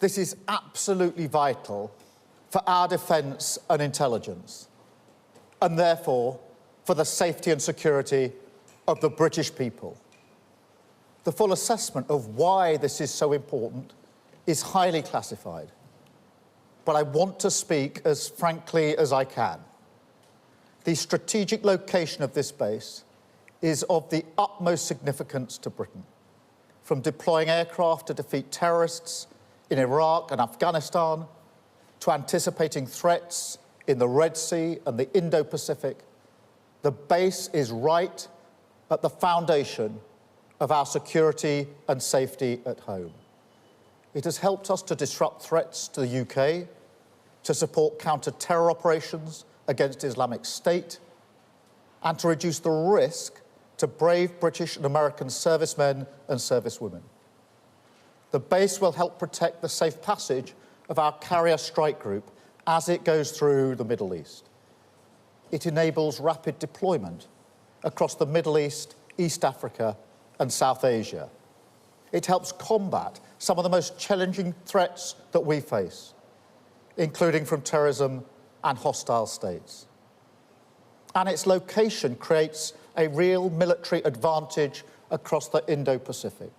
This is absolutely vital for our defence and intelligence, and therefore for the safety and security of the British people. The full assessment of why this is so important is highly classified, but I want to speak as frankly as I can. The strategic location of this base is of the utmost significance to Britain, from deploying aircraft to defeat terrorists in Iraq and Afghanistan, to anticipating threats in the Red Sea and the Indo-Pacific. The base is right at the foundation of our security and safety at home. It has helped us to disrupt threats to the UK, to support counter-terror operations against Islamic State, and to reduce the risk to brave British and American servicemen and servicewomen. The base will help protect the safe passage of our carrier strike group as it goes through the Middle East. It enables rapid deployment across the Middle East, East Africa, and South Asia. It helps combat some of the most challenging threats that we face, including from terrorism and hostile states. And its location creates a real military advantage across the Indo-Pacific.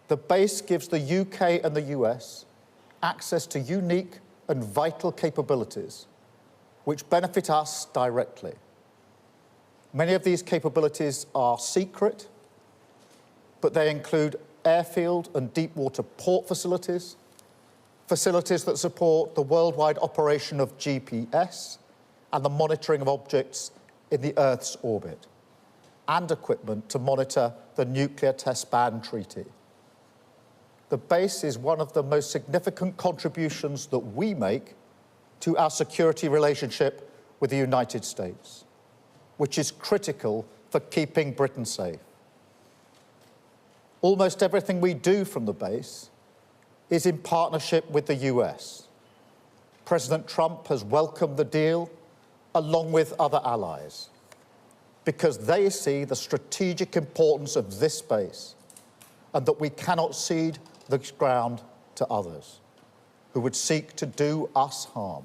The base gives the UK and the US access to unique and vital capabilities which benefit us directly. Many of these capabilities are secret, but they include airfield and deep-water port facilities, facilities that support the worldwide operation of GPS and the monitoring of objects in the Earth's orbit, and equipment to monitor the Nuclear Test Ban Treaty. The base is one of the most significant contributions that we make to our security relationship with the United States, which is critical for keeping Britain safe. Almost everything we do from the base is in partnership with the US. President Trump has welcomed the deal along with other allies because they see the strategic importance of this base and that we cannot cede the ground to others who would seek to do us harm.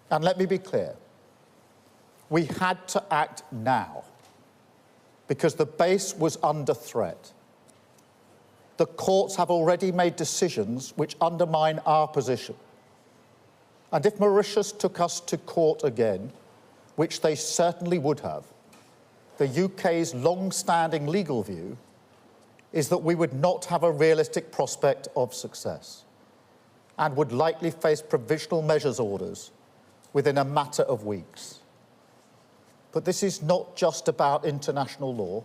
And let me be clear, we had to act now because the base was under threat. The courts have already made decisions which undermine our position. And if Mauritius took us to court again, which they certainly would have, the UK's long-standing legal view is that we would not have a realistic prospect of success and would likely face provisional measures orders within a matter of weeks. But this is not just about international law.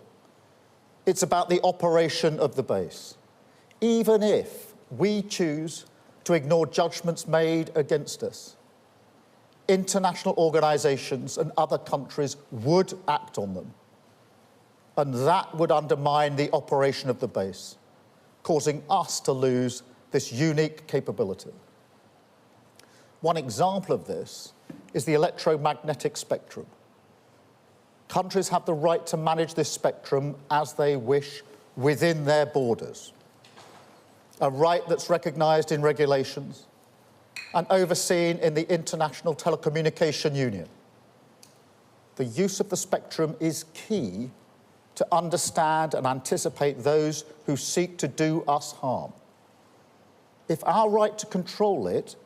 It's about the operation of the base. Even if we choose to ignore judgments made against us, international organisations and other countries would act on them, and that would undermine the operation of the base, causing us to lose this unique capability. One example of this is the electromagnetic spectrum. Countries have the right to manage this spectrum as they wish within their borders, a right that's recognised in regulations and overseen in the International Telecommunication Union. The use of the spectrum is key to understand and anticipate those who seek to do us harm. If our right to control it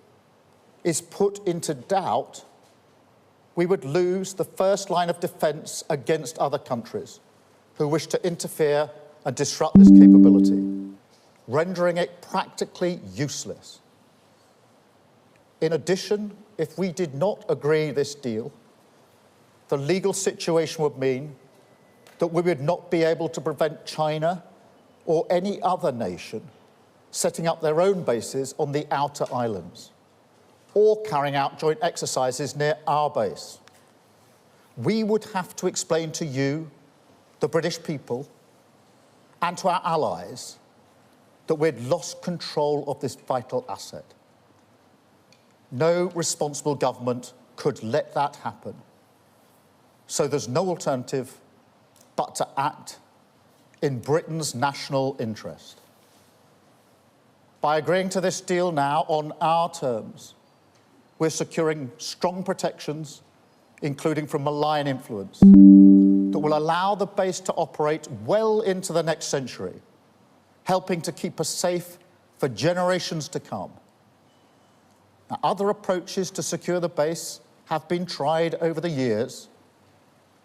is put into doubt, we would lose the first line of defence against other countries who wish to interfere and disrupt this capability, rendering it practically useless. In addition, if we did not agree this deal, the legal situation would mean that we would not be able to prevent China or any other nation setting up their own bases on the outer islands or carrying out joint exercises near our base. We would have to explain to you, the British people, and to our allies that we'd lost control of this vital asset. No responsible government could let that happen. So there's no alternative but to act in Britain's national interest. By agreeing to this deal now on our terms, we're securing strong protections, including from malign influence, that will allow the base to operate well into the next century, helping to keep us safe for generations to come. Now, other approaches to secure the base have been tried over the years,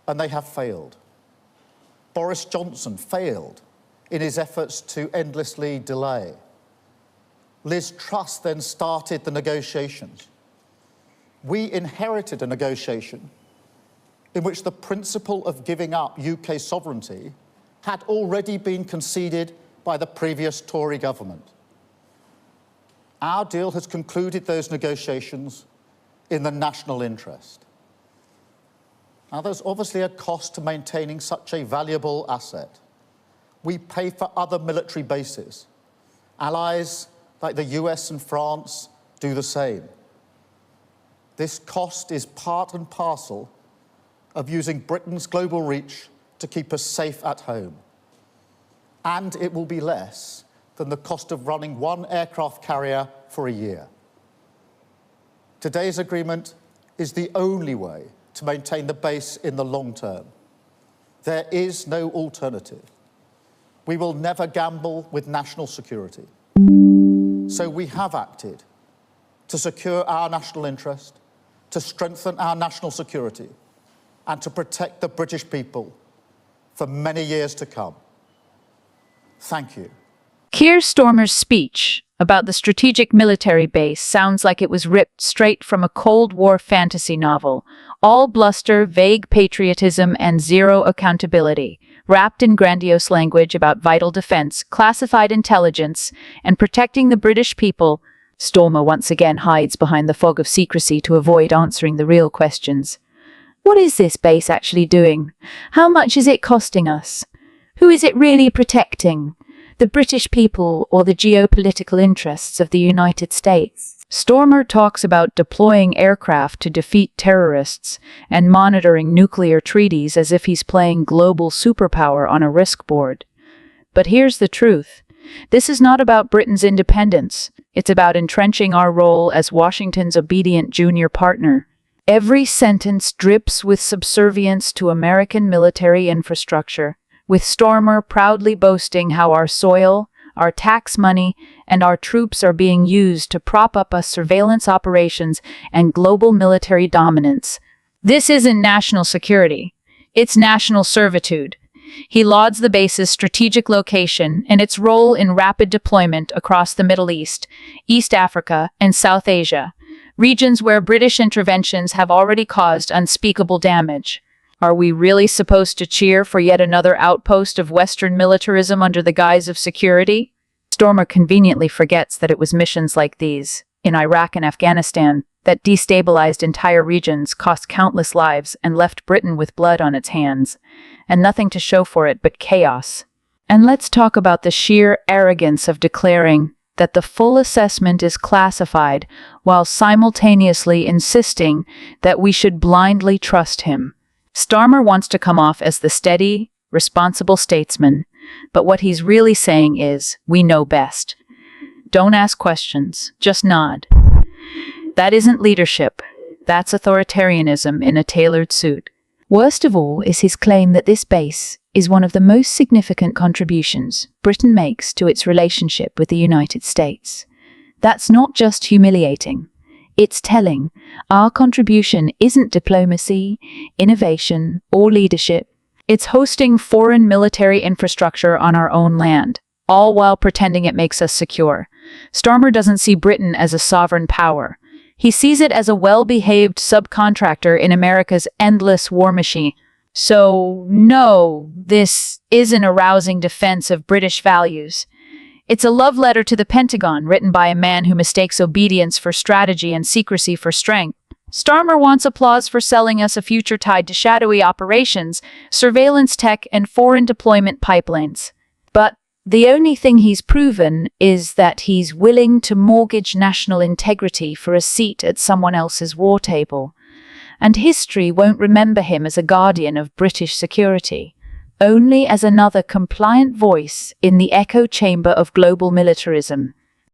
and they have failed. Boris Johnson failed in his efforts to endlessly delay. Liz Truss then started the negotiations. We inherited a negotiation in which the principle of giving up UK sovereignty had already been conceded by the previous Tory government. Our deal has concluded those negotiations in the national interest. Now, there's obviously a cost to maintaining such a valuable asset. We pay for other military bases. Allies like the US and France do the same. This cost is part and parcel of using Britain's global reach to keep us safe at home. And it will be less than the cost of running one aircraft carrier for a year. Today's agreement is the only way to maintain the base in the long term. There is no alternative. We will never gamble with national security. So we have acted to secure our national interest, to strengthen our national security, and to protect the British people for many years to come. Thank you. Keir Starmer's speech about the strategic military base sounds like it was ripped straight from a Cold War fantasy novel. All bluster, vague patriotism, and zero accountability, wrapped in grandiose language about vital defense, classified intelligence, and protecting the British people. Starmer once again hides behind the fog of secrecy to avoid answering the real questions. What is this base actually doing? How much is it costing us? Who is it really protecting? The British people or the geopolitical interests of the United States? Starmer talks about deploying aircraft to defeat terrorists and monitoring nuclear treaties as if he's playing global superpower on a risk board. But here's the truth. This is not about Britain's independence. It's about entrenching our role as Washington's obedient junior partner. Every sentence drips with subservience to American military infrastructure, with Starmer proudly boasting how our soil, our tax money, and our troops are being used to prop up us surveillance operations and global military dominance. This isn't national security. It's national servitude. He lauds the base's strategic location and its role in rapid deployment across the Middle East, East Africa, and South Asia, regions where British interventions have already caused unspeakable damage. Are we really supposed to cheer for yet another outpost of Western militarism under the guise of security? Starmer conveniently forgets that it was missions like these, in Iraq and Afghanistan, that destabilized entire regions, cost countless lives, and left Britain with blood on its hands, and nothing to show for it but chaos. And let's talk about the sheer arrogance of declaring that the full assessment is classified while simultaneously insisting that we should blindly trust him. Starmer wants to come off as the steady, responsible statesman, but what he's really saying is, we know best. Don't ask questions, just nod. That isn't leadership. That's authoritarianism in a tailored suit. Worst of all is his claim that this base is one of the most significant contributions Britain makes to its relationship with the United States. That's not just humiliating. It's telling. Our contribution isn't diplomacy, innovation, or leadership. It's hosting foreign military infrastructure on our own land, all while pretending it makes us secure. Starmer doesn't see Britain as a sovereign power. He sees it as a well-behaved subcontractor in America's endless war machine. So, no, this isn't a rousing defense of British values. It's a love letter to the Pentagon written by a man who mistakes obedience for strategy and secrecy for strength. Starmer wants applause for selling us a future tied to shadowy operations, surveillance tech, and foreign deployment pipelines. But the only thing he's proven is that he's willing to mortgage national integrity for a seat at someone else's war table. And history won't remember him as a guardian of British security, only as another compliant voice in the echo chamber of global militarism.